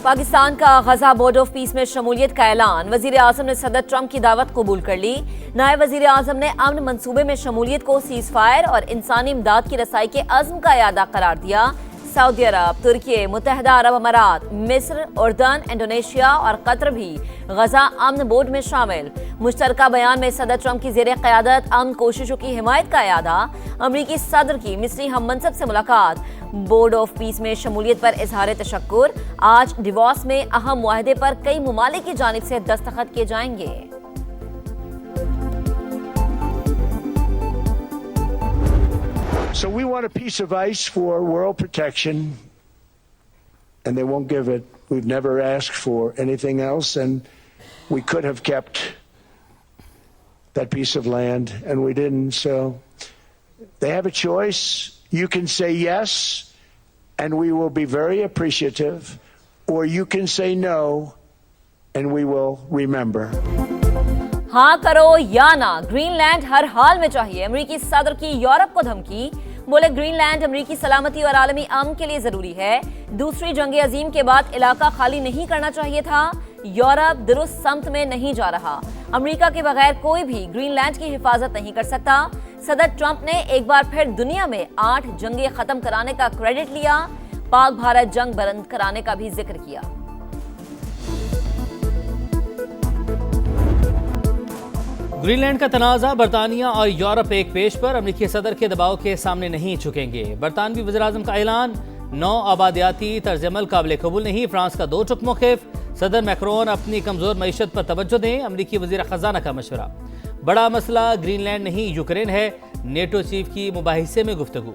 पाकिस्तान का गजा board of peace में शमूलियत का ऐलान। वजीर आजम ने सदर ट्रंप की दावत कबूल कर ली। नायब वजीर आजम ने अमन मंसूबे में शमूलियत को सीज फायर और इंसानी इमदाद की रसाई के अज़्म का इयादा करार दिया। सऊदी अरब, तुर्की, मुत्तहिदा अरब अमारात, मिस्र, उर्दन, इंडोनेशिया और कतर भी गजा अमन बोर्ड में शामिल। मुश्तरका बयान में सदर ट्रंप की ज़ेरे क़यादत अमन कोशिशों की हिमायत का इयादा। अमरीकी सदर की मिस्री हम मनसब से मुलाकात। बोर्ड ऑफ पीस में शमूलियत पर इजहार तशक्कुर। आज डिवोर्स में अहम मुआहदे पर कई मुमालिक की जानिब से दस्तखत किए जाएंगे। So we want a piece of ice for world protection, and they won't give it. We've never asked for anything else, and we could have kept that piece of land, and we didn't. So they have a choice. You can say yes, and we will be very appreciative, or you can say no, and we will remember. हाँ करो या ना, Greenland हर हाल में चाहिए। अमेरिकी सदर की Europe को धमकी। बोले ग्रीनलैंड अमेरिकी सलामती और आलमी अमन के लिए जरूरी है। दूसरी जंग अजीम के बाद इलाका खाली नहीं करना चाहिए था। यूरोप दुरुस्त समत में नहीं जा रहा। अमेरिका के बगैर कोई भी ग्रीनलैंड की हिफाजत नहीं कर सकता। सदर ट्रंप ने एक बार फिर दुनिया में 8 जंगें खत्म कराने का क्रेडिट लिया। पाक भारत जंग बंद कराने का भी जिक्र किया। ग्रीनलैंड का तनाज़ा बरतानिया और यूरोप एक पेश पर अमरीकी सदर के दबाव के सामने नहीं झुकेंगे। बरतानवी वज़ीर-ए-आज़म का ऐलान। 9 आबादियाती तर्ज अमल काबिल कबूल नहीं। फ्रांस का 2 टुक मौक़िफ़। सदर मैक्रोन अपनी कमज़ोर मईशत पर तवज्जो दें। अमरीकी वज़ीर ख़ज़ाना का मशवरा। बड़ा मसला ग्रीनलैंड नहीं यूक्रेन है। नेटो चीफ की मुबाहिसे में गुफ्तगू।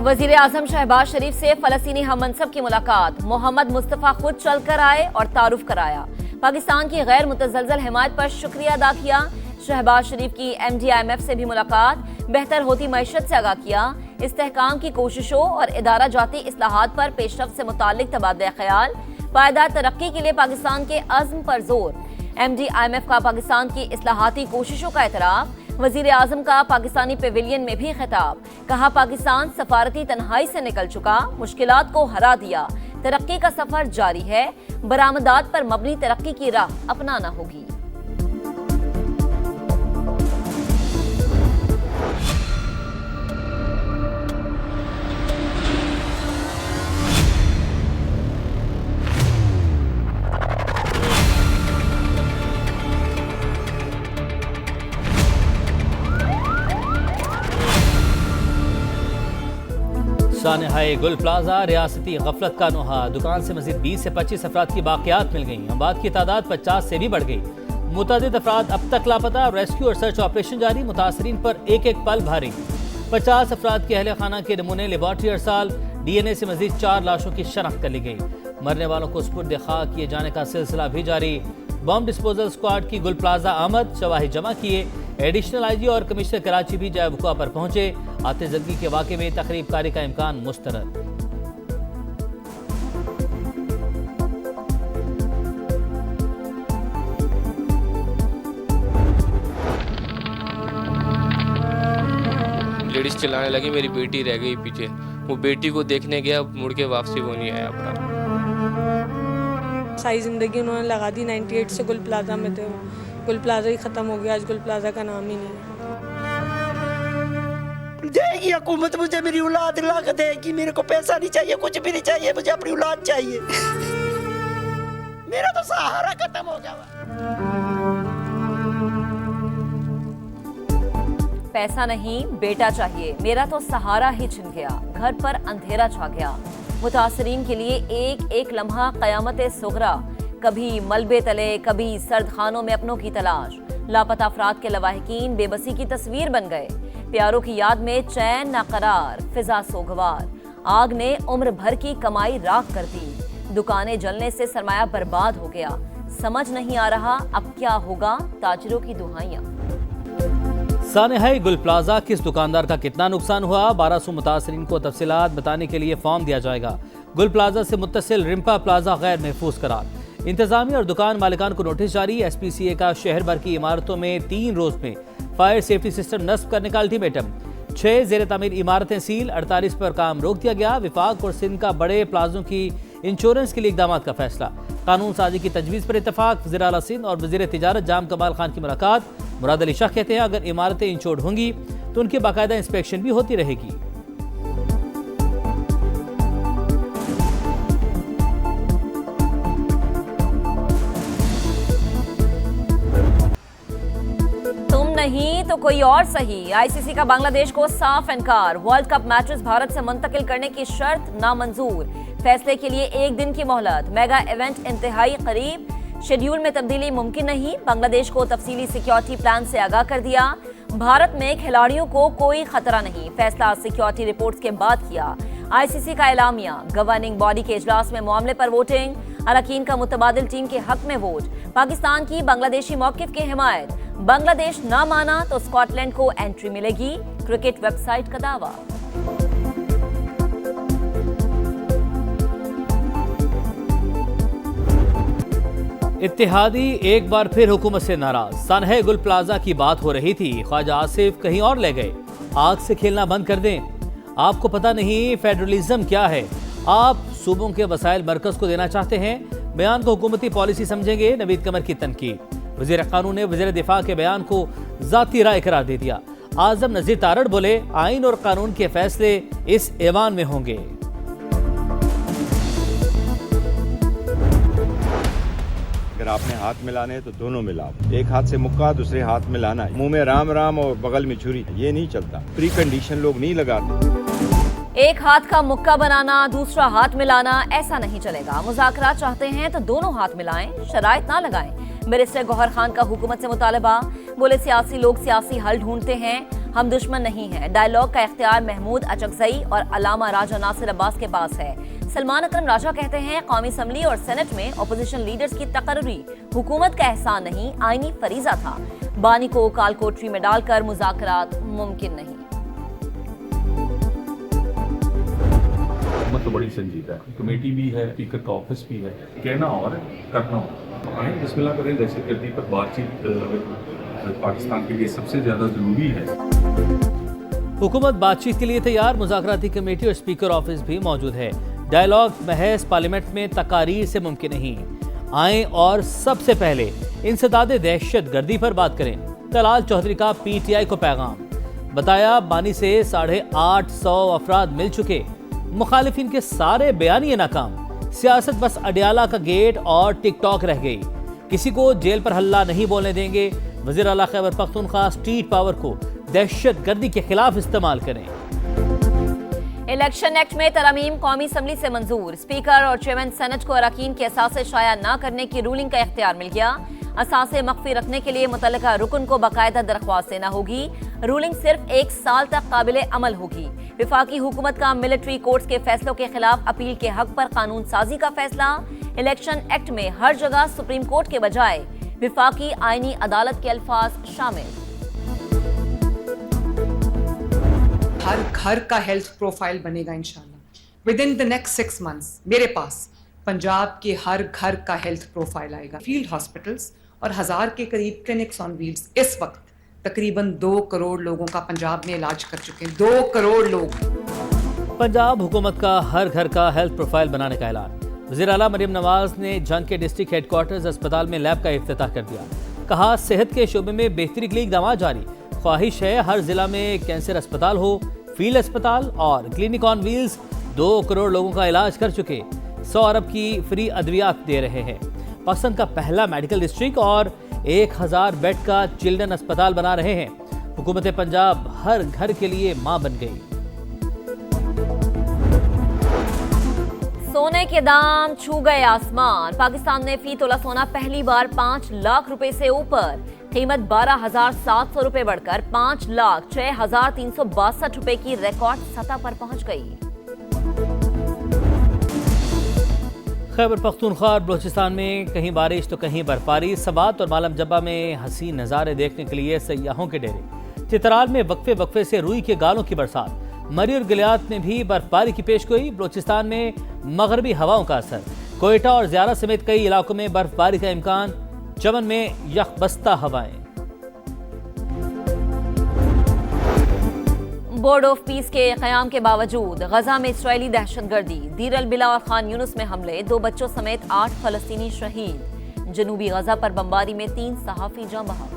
वजीर आजम शहबाज शरीफ से फलस्तीनी हम मनसब की मुलाकात। मोहम्मद मुस्तफ़ा खुद चल कर आए और तारुफ कराया। पाकिस्तान की गैर मुतज़लज़ल हिमायत पर शुक्रिया अदा किया। शहबाज शरीफ की MD-IMF से भी मुलाकात। बेहतर होती मईशत से आगाह किया। इस्तेहकाम की कोशिशों और इदारा जाती इस्लाहात पर पेशरफ्त से मुताल्लिक तबादला ख्याल। पायदार तरक्की के लिए पाकिस्तान के अज़्म पर जोर। MD-IMF का पाकिस्तान की इस्लाहाती कोशिशों का एतराफ़। वजीर आजम का पाकिस्तानी पेविलियन में भी खिताब। कहा पाकिस्तान सफारती तन्हाई से निकल चुका, मुश्किलात को हरा दिया। तरक्की का सफर जारी है। बरामदात पर मबनी तरक्की की राह अपनाना होगी। सानहाए गुल प्लाजा रियासती गफलत का नुहा। दुकान से मजीद 20 से 25 अफराद की बाकियात मिल गई। अमवात की तादाद 50 से भी बढ़ गई। मुतअद्दिद अफराद अब तक लापता। रेस्क्यू और सर्च ऑपरेशन जारी। मुतासरीन पर एक एक पल भारी। 50 अफराद के अहले खाना के नमूने लेबॉर्ट्री अरसाल। DNA से मजीद 4 लाशों की शनाख्त कर ली गई। मरने वालों को सुपुर्द खाक किए जाने का सिलसिला भी जारी। बम डिस्पोजल स्क्वाड की गुल प्लाजा आमद। शवाहिद जमा किए। एडिशनल IG और कमिश्नर कराची भी जाए वक़ुआ पर पहुंचे। आतिशज़दगी के वाक़े में तकरीब कारी का इम्कान मुस्तरद। लेडीज चिल्लाने लगी, मेरी बेटी रह गई पीछे। वो बेटी को देखने गया, मुड़ के वापसी वो नहीं आया अपना। सारी ज़िंदगी उन्होंने लगा दी। 98 से गुल प्लाजा में थे। गुल प्लाजा ही ख़त्म हो गया। आज गुल प्लाजा का नाम ही नहीं है। देगी हुकूमत मुझे, मेरी औलाद दिला के देगी। मेरे को पैसा नहीं चाहिए, कुछ भी नहीं चाहिए, मुझे अपनी औलाद चाहिए। मेरा तो सहारा खत्म हो गया। पैसा नहीं, बेटा चाहिए। मेरा तो सहारा ही छिन गया। घर पर अंधेरा छा गया। मुतासरीन के लिए एक एक लम्हा क़यामत सुगरा। कभी मलबे तले, कभी सर्द खानों में अपनों की तलाश। लापता अफराद के लवाहिकीन बेबसी की तस्वीर बन गए। प्यारों की याद में चैन नाकरार, फिजा सोगवार। आग ने उम्र भर की कमाई राख कर दी। दुकानें जलने से सरमाया बर्बाद हो गया। समझ नहीं आ रहा अब क्या होगा। ताजिरों की दुहाइयां। सानहाए गुल प्लाजा किस दुकानदार का कितना नुकसान हुआ। 1200 मुतासरीन को तफसीलात बताने के लिए फॉर्म दिया जाएगा। गुल प्लाजा से मुत्तसिल रिम्पा प्लाजा गैर महफूज करार। इंतजामिया और दुकान मालिकान को नोटिस जारी। SPCA का शहर भर की इमारतों में 3 रोज में फायर सेफ्टी सिस्टम नस्ब करने का अल्टीमेटम। 6 जेर तामीर इमारतें सील, 48 पर काम रोक दिया गया। विफाक और सिंध का बड़े प्लाजों की इंश्योरेंस के लिए इकदाम का फैसला। कानून साजी की तजवीज़ पर इतफाक। वज़ीर आला सिंध और वज़ीर तिजारत जाम कमाल खान की मुलाकात। मुराद अली शाह कहते हैं अगर इमारतें इंश्योर्ड होंगी तो उनकी बाकायदा इंस्पेक्शन भी होती रहेगी। नहीं तो कोई और सही। आईसीसी का बांग्लादेश को साफ इनकार। वर्ल्ड कप मैचेस भारत से मुंतकिल करने की शर्त नामंजूर। फैसले के लिए 1 दिन की मोहलत। मेगा इवेंट इंतहाई करीब। शेड्यूल में तब्दीली मुमकिन नहीं। बांग्लादेश को तफसीली सिक्योरिटी प्लान से आगाह कर दिया। भारत में खिलाड़ियों को कोई खतरा नहीं। फैसला सिक्योरिटी रिपोर्ट्स के बाद किया। आईसीसी का एलामिया। गवर्निंग बॉडी के इजलास में मामले पर वोटिंग। अरकान का मुतबादिल टीम के हक में वोट। पाकिस्तान की बांग्लादेशी मौकिफ की हिमायत। बांग्लादेश ना माना तो स्कॉटलैंड को एंट्री मिलेगी। क्रिकेट वेबसाइट का दावा। इत्तेहादी एक बार फिर हुकूमत से नाराज। सनहे गुल प्लाजा की बात हो रही थी, ख्वाजा आसिफ कहीं और ले गए। आग से खेलना बंद कर दें। आपको पता नहीं फेडरलिज्म क्या है। आप सूबों के वसाइल मरकज को देना चाहते हैं। बयान को हुकूमती पॉलिसी समझेंगे। नवीद कमर की तनकीद। वज़ीर कानून ने वज़ीर दिफा के बयान को ज़ाती राय करार दे दिया। आज़म नज़ीर तारड़ बोले आइन और कानून के फैसले इस ऐवान में होंगे। अगर आपने हाथ मिलाने हैं तो दोनों मिलाओ। एक हाथ से मुक्का दूसरे हाथ में लाना है। मुंह में राम राम और बगल में छुरी, ये नहीं चलता। प्री कंडीशन लोग नहीं लगाते। एक हाथ का मुक्का बनाना, दूसरा हाथ मिलाना, ऐसा नहीं चलेगा। मुज़ाकरा चाहते हैं तो दोनों हाथ मिलाएं, शराइत ना लगाएं। बैरिस्टर गौहर खान का हुकूमत से मुतालबा। बोले सियासी लोग सियासी हल ढूंढते हैं, हम दुश्मन नहीं हैं। डायलॉग का इख्तियार महमूद अचकजई और अलामा राजा नासिर अब्बास के पास है। सलमान अकरम राजा कहते हैं कौमी असम्बली और सेनेट में अपोजिशन लीडर्स की तकर्री हुकूमत का एहसान नहीं, आईनी फरीजा था। बानी को काल कोठरी में डालकर मुज़ाकरात मुमकिन नहीं। हुकूमत तो बड़ी संजीदा है, कमेटी भी है, स्पीकर का ऑफिस भी है। कहना और करना और। आए बिस्मिल्लाह करें। दहशतगर्दी पर बातचीत पाकिस्तान के लिए सबसे ज्यादा जरूरी है। हुकूमत बातचीत के लिए तैयार। मुज़ाकराती कमेटी और स्पीकर ऑफिस भी मौजूद है। डायलॉग महज पार्लियामेंट में तकारीर से मुमकिन नहीं। आए और सबसे पहले इंसदाद दहशत गर्दी पर बात करें। तलाल चौधरी का PTI को पैगाम। बताया बानी से 850 अफराद मिल चुके। मुखालिफिन के सारे बयानिए नाकाम। सियासत बस अडियाला का गेट और टिकटॉक रह गई। किसी को जेल पर हल्ला नहीं बोलने देंगे। वज़ीर आला खैबर पख्तूनख्वा स्ट्रीट पावर को दहशत गर्दी के खिलाफ इस्तेमाल करें। इलेक्शन एक्ट में तरमीम कौमी असम्बली से मंजूर। स्पीकर और चेयरमैन सेनेट को अरकान के असासे शाया न करने की रूलिंग का इख्तियार मिल गया। असासे मख्फी रखने के लिए मुतल्लिका रुकन को बाकायदा दरख्वास्त देना होगी। रूलिंग सिर्फ 1 साल तक काबिल अमल होगी। विफाकी हुकूमत का मिलिट्री कोर्ट्स के फैसलों के खिलाफ अपील के हक पर कानून साजी का फैसला। इलेक्शन एक्ट में हर जगह सुप्रीम कोर्ट के बजाय विफाकी आईनी अदालत के अल्फाज शामिल। हर घर का हेल्थ प्रोफाइल बनेगा इंशाल्लाह। With in the next 6 months मेरे पास पंजाब के हर घर का हेल्थ प्रोफाइल आएगा। फील्ड हॉस्पिटल्स और 1000 के करीब क्लिनिक्स ऑन व्हील्स इस वक्त तकरीबन 2 करोड़ लोगों का पंजाब में इलाज कर चुके हैं। 2 करोड़ लोग। पंजाब हुकूमत का हर घर का हेल्थ प्रोफाइल बनाने का ऐलान। वज़ीर आला मरियम नवाज ने जंग के डिस्ट्रिक्ट हेडक्वार्टर्स अस्पताल में लैब का इफ्तिताह कर दिया। कहा सेहत के शोबे में बेहतरी के लिए इक़दाम जारी। ख्वाहिश है हर जिला में कैंसर अस्पताल हो। फील्ड अस्पताल और क्लिनिक ऑन व्हील्स 2 करोड़ लोगों का इलाज कर चुके। 100 अरब की फ्री अद्वियात दे रहे हैं। पाकिस्तान का पहला मेडिकल डिस्ट्रिक्ट और 1000 बेड का चिल्ड्रन अस्पताल बना रहे हैं। हुकूमत पंजाब हर घर के लिए मां बन गई। सोने के दाम छू गए आसमान। पाकिस्तान में फी तोला सोना पहली बार 5 लाख रुपए से ऊपर। कीमत 12,700 रुपए बढ़कर 5,06,362 रुपए की रिकॉर्ड सतह पर पहुंच गई। खैबर पख्तूनख्वा और बलूचिस्तान में कहीं बारिश तो कहीं बर्फबारी। सबात और मालम जब्बा में हसीन नज़ारे देखने के लिए सयाहों के डेरे। चित्राल में वक्फे वक्फे से रुई के गालों की बरसात। मरी और गलियात में भी बर्फबारी की पेशगोई। बलूचिस्तान में मगरबी हवाओं का असर। कोयटा और ज़ियारा समेत कई इलाकों में बर्फबारी का इम्कान। चमन में यखबस्ता हवाएं। बोर्ड ऑफ पीस के क़याम के बावजूद गजा में इसराइली दहशतगर्दी, दीर अल बिला और खान यूनुस में हमले, 2 बच्चों समेत 8 फलस्तीनी शहीद। जनूबी गजा पर बमबारी में 3 सहाफ़ी जाँ बहक।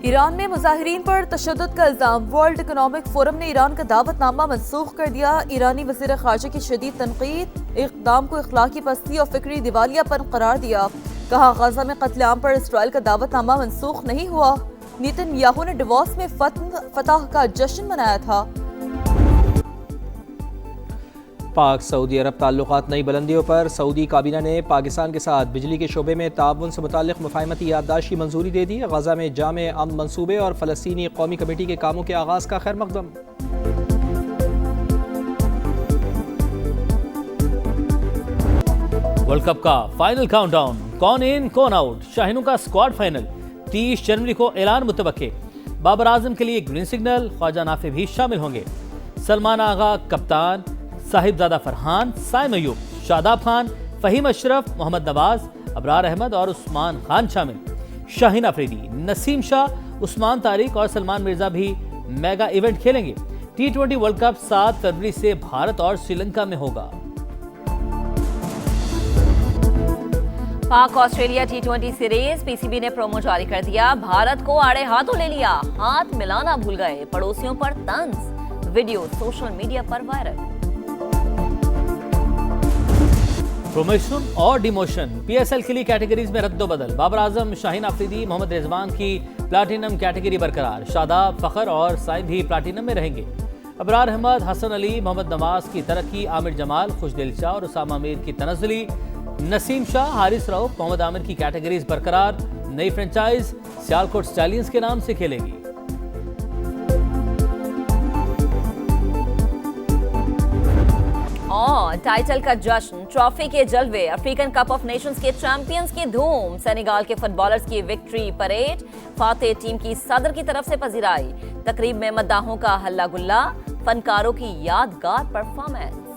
ईरान में मुजाहिरीन पर तशद्दुद का इल्जाम, वर्ल्ड इकोनॉमिक फोरम ने ईरान का दावतनामा मनसूख कर दिया। ईरानी वज़ीर ख़ारजा की शदीद तनकीद, इक़दाम को इखलाकी पस्ती और फिक्री दिवालियापन करार दिया। कहा गजा में कत्लेआम पर इसराइल का दावतनामा मनसूख नहीं हुआ। नेतन्याहू ने डिवोर्स में फतह का जश्न मनाया था। पाक सऊदी अरब ताल्लुकात नई बुलंदियों पर, सऊदी काबीना ने पाकिस्तान के साथ बिजली के शोबे में ताउन से मुताल्लिक़ मुफ़ाहमती याददाश्त की मंजूरी दे दी। गजा में जामे अमन मंसूबे और फ़लस्तीनी कौमी कमेटी के कामों के आगाज़ का खैर मकदम। वर्ल्ड कप का फाइनल काउंटडाउन, कौन इन कौन आउट, शाहीनों का स्क्वाड फाइनल 30 जनवरी को ऐलान मुतवक्के। बाबर आजम के लिए ग्रीन सिग्नल, ख्वाजा नाफे भी शामिल होंगे। सलमान आगा कप्तान, साहिबजादा फरहान, साइम अयूब, शादाब खान, फहीम अशरफ, मोहम्मद नवाज, अबरार अहमद और उस्मान खान शामिल। शाहीन अफरीदी, नसीम शाह, उस्मान तारिक और सलमान मिर्जा भी मेगा इवेंट खेलेंगे। T20 वर्ल्ड कप 7 फरवरी से भारत और श्रीलंका में होगा। पाक ऑस्ट्रेलिया T20 सीरीज, पीसीबी ने प्रोमो जारी कर दिया। भारत को आड़े हाथों ले लिया, हाथ मिलाना भूल गए, पड़ोसियों पर तंज। वीडियो सोशल मीडिया पर वायरल। प्रमोशन और डिमोशन, पीएसएल के लिए कैटेगरीज में रद्दोबदल। बाबर आजम, शाहीन अफरीदी, मोहम्मद रिजवान की प्लाटिनम कैटेगरी बरकरार। शादाब, फखर और साइम भी प्लाटिनम में रहेंगे। अबरार अहमद, हसन अली, मोहम्मद नवाज की तरक्की, आमिर जमाल, खुशदिल शाह और उसामा मीर की तनज़्ज़ुली। नसीम शाह, हारिस रऊफ, मोहम्मद आमिर की कैटेगरीज बरकरार। नई फ्रेंचाइज सियालकोट स्टैलियंस के नाम से खेलेगी। और टाइटल का जश्न, ट्रॉफी के जलवे, अफ्रीकन कप ऑफ नेशंस के चैंपियंस की धूम, सेनेगाल के फुटबॉलर्स की विक्ट्री परेड, फातेह टीम की सदर की तरफ से पजीराई। तकरीब में मद्दाहों का हल्ला गुल्ला, फनकारों की यादगार परफॉर्मेंस।